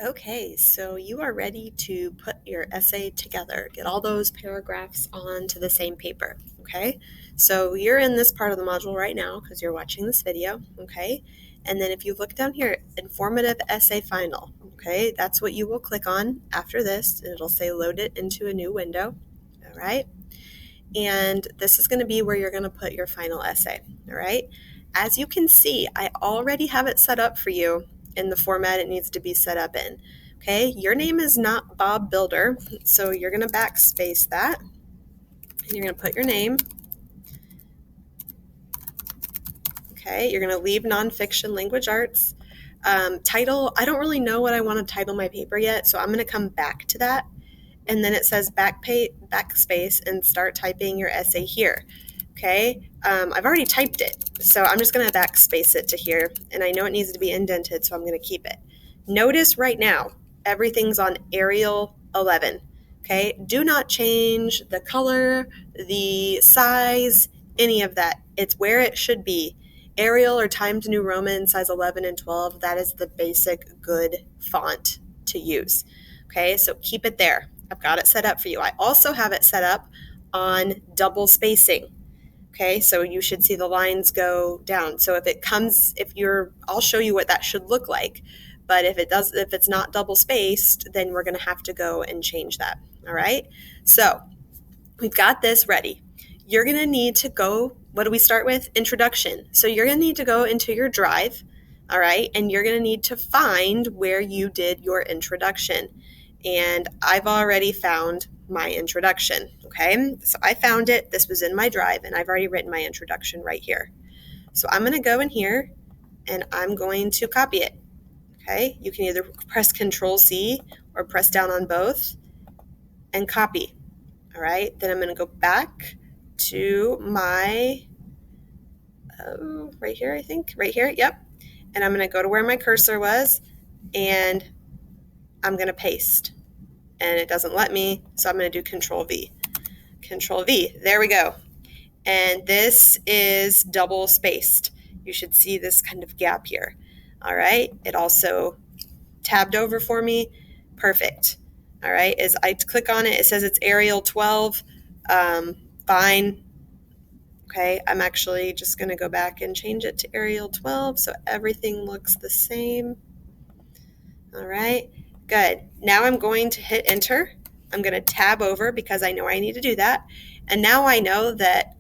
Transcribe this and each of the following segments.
Okay, so you are ready to put your essay together, get all those paragraphs onto the same paper, okay? So you're in this part of the module right now because you're watching this video, okay? And then if you look down here, informative essay final, okay? That's what you will click on after this, and it'll say load it into a new window, all right? And this is going to be where you're going to put your final essay, all right? As you can see, I already have it set up for you in the format it needs to be set up in. Okay, your name is not Bob Builder, so you're going to backspace that, and you're going to put your name. Okay, you're going to leave nonfiction language arts. Title, I don't really know what I want to title my paper yet, so I'm going to come back to that. And then it says backspace and start typing your essay here. Okay, I've already typed it, so I'm just going to backspace it to here, and I know it needs to be indented, so I'm going to keep it. Notice right now, everything's on Arial 11. Okay, do not change the color, the size, any of that. It's where it should be. Arial or Times New Roman, size 11 and 12, that is the basic good font to use. Okay, so keep it there. I've got it set up for you. I also have it set up on double spacing. Okay, so you should see the lines go down. So if it comes, I'll show you what that should look like. But if it's not double spaced, then we're going to have to go and change that. All right, so we've got this ready. You're going to need to go, what do we start with? Introduction. So you're going to need to go into your drive, all right, and you're going to need to find where you did your introduction. And I've already found my introduction, okay? So I found it, this was in my drive, and I've already written my introduction right here. So I'm going to go in here, and I'm going to copy it, okay? You can either press Control-C or press down on both and copy, all right? Then I'm going to go back to my, right here, I think, right here, yep. And I'm going to go to where my cursor was, and I'm going to paste. And it doesn't let me, so I'm going to do Control-V. Control-V, there we go. And this is double spaced. You should see this kind of gap here. All right, it also tabbed over for me. Perfect. All right, as I click on it, it says it's Arial 12. Fine. Okay, I'm actually just going to go back and change it to Arial 12 so everything looks the same. All right. Good. Now I'm going to hit enter. I'm going to tab over because I know I need to do that. And now I know that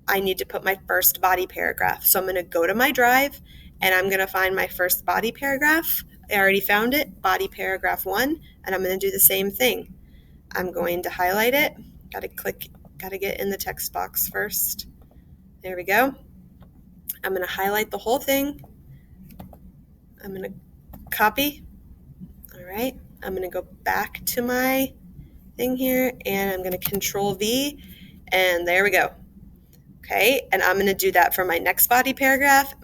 I need to put my first body paragraph. So I'm going to go to my drive and I'm going to find my first body paragraph. I already found it, body paragraph 1, and I'm going to do the same thing. I'm going to highlight it. Got to get in the text box first. There we go. I'm going to highlight the whole thing. I'm going to copy. All right, I'm going to go back to my thing here, and I'm going to Control-V, and there we go. Okay, and I'm going to do that for my next body paragraph,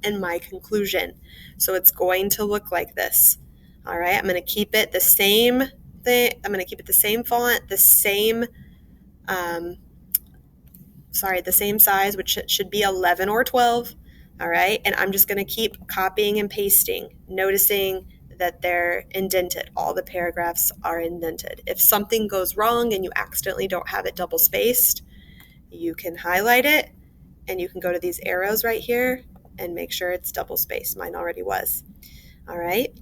and my conclusion. So it's going to look like this. All right, I'm going to keep it the same thing. I'm going to keep it the same font, the same size, which should be 11 or 12. All right, and I'm just going to keep copying and pasting, noticing that they're indented. All the paragraphs are indented. If something goes wrong and you accidentally don't have it double spaced, you can highlight it and you can go to these arrows right here and make sure it's double spaced. Mine already was. All right.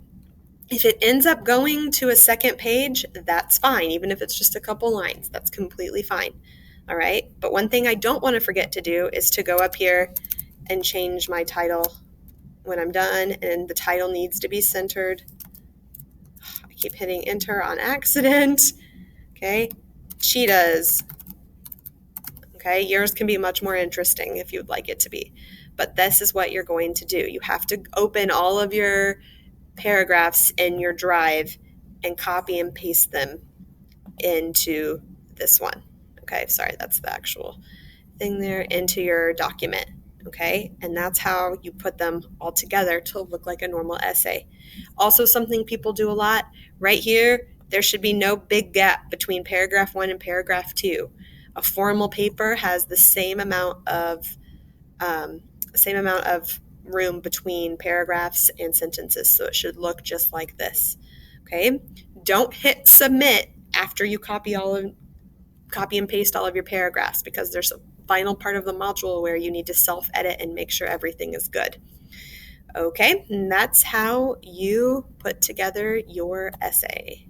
If it ends up going to a second page, that's fine. Even if it's just a couple lines, that's completely fine. All right. But one thing I don't want to forget to do is to go up here and change my title when I'm done, and the title needs to be centered. I keep hitting enter on accident. Okay, cheetahs. Okay, yours can be much more interesting if you'd like it to be, but this is what you're going to do. You have to open all of your paragraphs in your drive and copy and paste them into this one. Okay, sorry, that's the actual thing there, into your document. Okay, and that's how you put them all together to look like a normal essay. Also, something people do a lot, right here, there should be no big gap between paragraph 1 and paragraph 2. A formal paper has the same amount of room between paragraphs and sentences, so it should look just like this. Okay, don't hit submit after you copy and paste all of your paragraphs, because there's a final part of the module where you need to self-edit and make sure everything is good. Okay, and that's how you put together your essay.